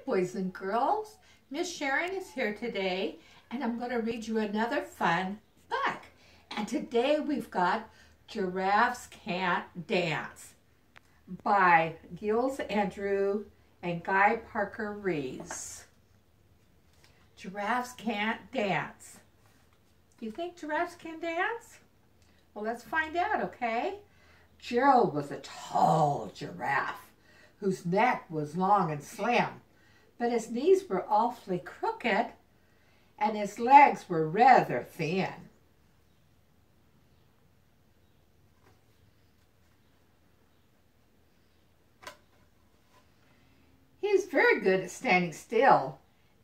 boys and girls. Miss Sharon is here today, and I'm going to read you another fun book. And today we've got Giraffes Can't Dance by Gilles Andrew and Guy Parker Rees. Giraffes can't dance. Do you think giraffes can dance? Well, let's find out, okay? Gerald was a tall giraffe whose neck was long and slim, but his knees were awfully crooked and his legs were rather thin. He's very good at standing still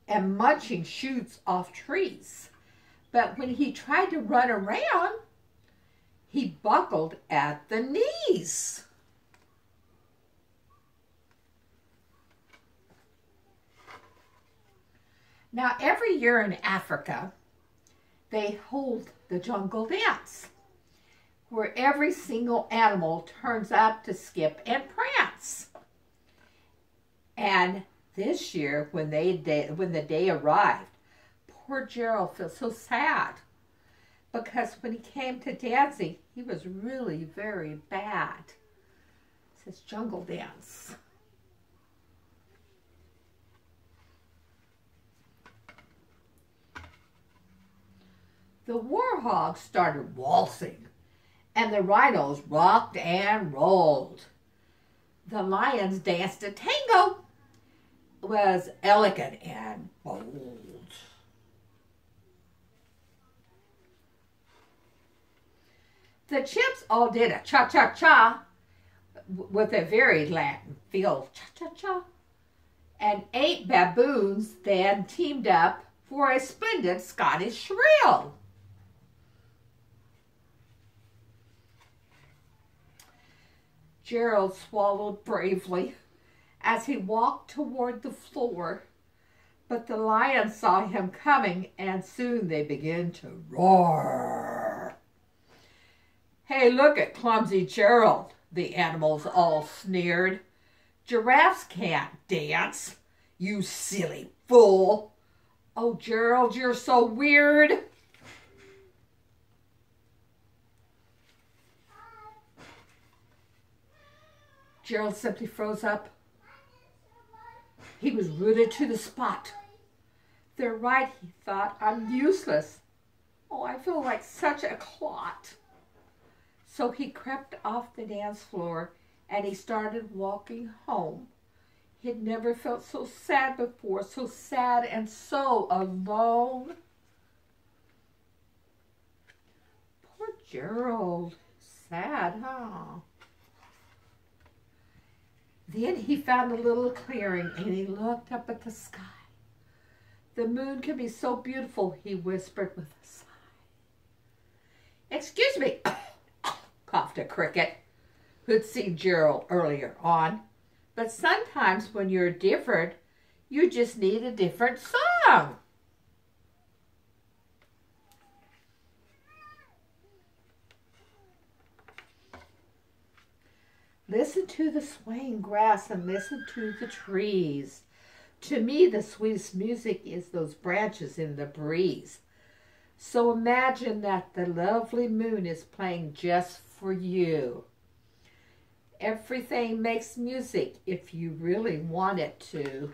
and munching shoots off trees, but when he tried to run around, he buckled at the knees. Now, every year in Africa, they hold the jungle dance, where every single animal turns up to skip and prance. And this year, when the day arrived, poor Gerald felt so sad, because when he came to dancing, he was really very bad. It says jungle dance. The warhogs started waltzing, and the rhinos rocked and rolled. The lions danced a tango, was elegant and bold. The chimps all did a cha-cha-cha with a very Latin feel, cha-cha-cha. And 8 baboons then teamed up for a splendid Scottish shrill. Gerald swallowed bravely as he walked toward the floor, but the lions saw him coming and soon they began to roar. "Hey, look at clumsy Gerald," the animals all sneered. "Giraffes can't dance, you silly fool. Oh, Gerald, you're so weird." Gerald simply froze up. He was rooted to the spot. "They're right," he thought. "I'm useless. Oh, I feel like such a clot." So he crept off the dance floor and he started walking home. He'd never felt so sad before, so sad and so alone. Poor Gerald. Sad, huh? Then he found a little clearing and he looked up at the sky. "The moon can be so beautiful," he whispered with a sigh. "Excuse me," coughed a cricket who'd seen Gerald earlier on. "But sometimes when you're different, you just need a different song." Listen to the swaying grass and listen to the trees. To me, the sweetest music is those branches in the breeze. So imagine that the lovely moon is playing just for you. Everything makes music if you really want it to.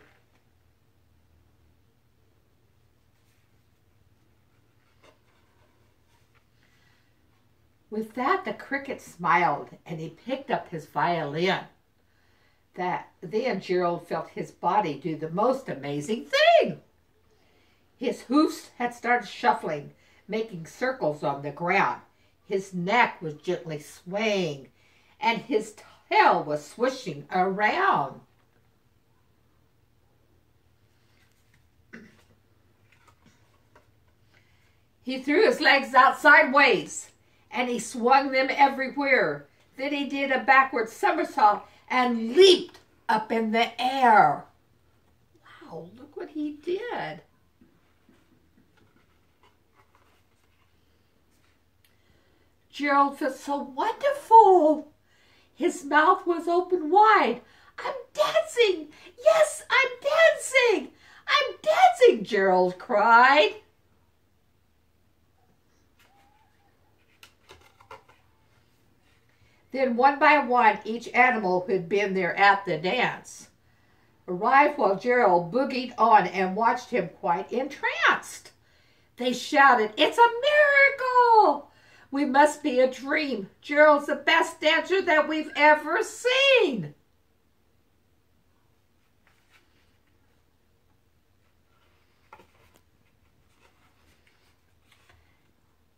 With that, the cricket smiled and he picked up his violin. Then Gerald felt his body do the most amazing thing. His hoofs had started shuffling, making circles on the ground. His neck was gently swaying, and his tail was swishing around. He threw his legs out sideways, and he swung them everywhere. Then he did a backward somersault and leaped up in the air. Wow, look what he did. Gerald felt so wonderful. His mouth was open wide. "I'm dancing! Yes, I'm Gerald cried. Then one by one, each animal who had been there at the dance arrived while Gerald boogied on and watched him quite entranced. They shouted, "It's a miracle! We must be a dream. Gerald's the best dancer that we've ever seen."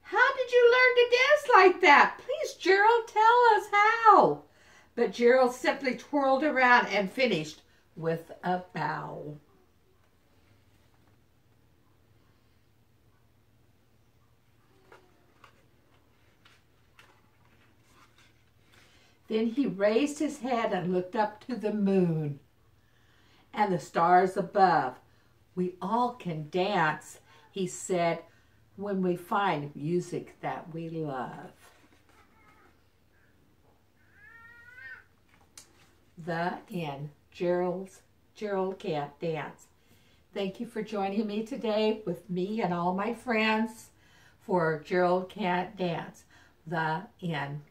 "How did you learn to dance like that? Please, Gerald, tell us how." But Gerald simply twirled around and finished with a bow. Then he raised his head and looked up to the moon and the stars above. "We all can dance," he said, "when we find music that we love." The end. Gerald Can't Dance. Thank you for joining me today with me and all my friends for Gerald Can't Dance. The end.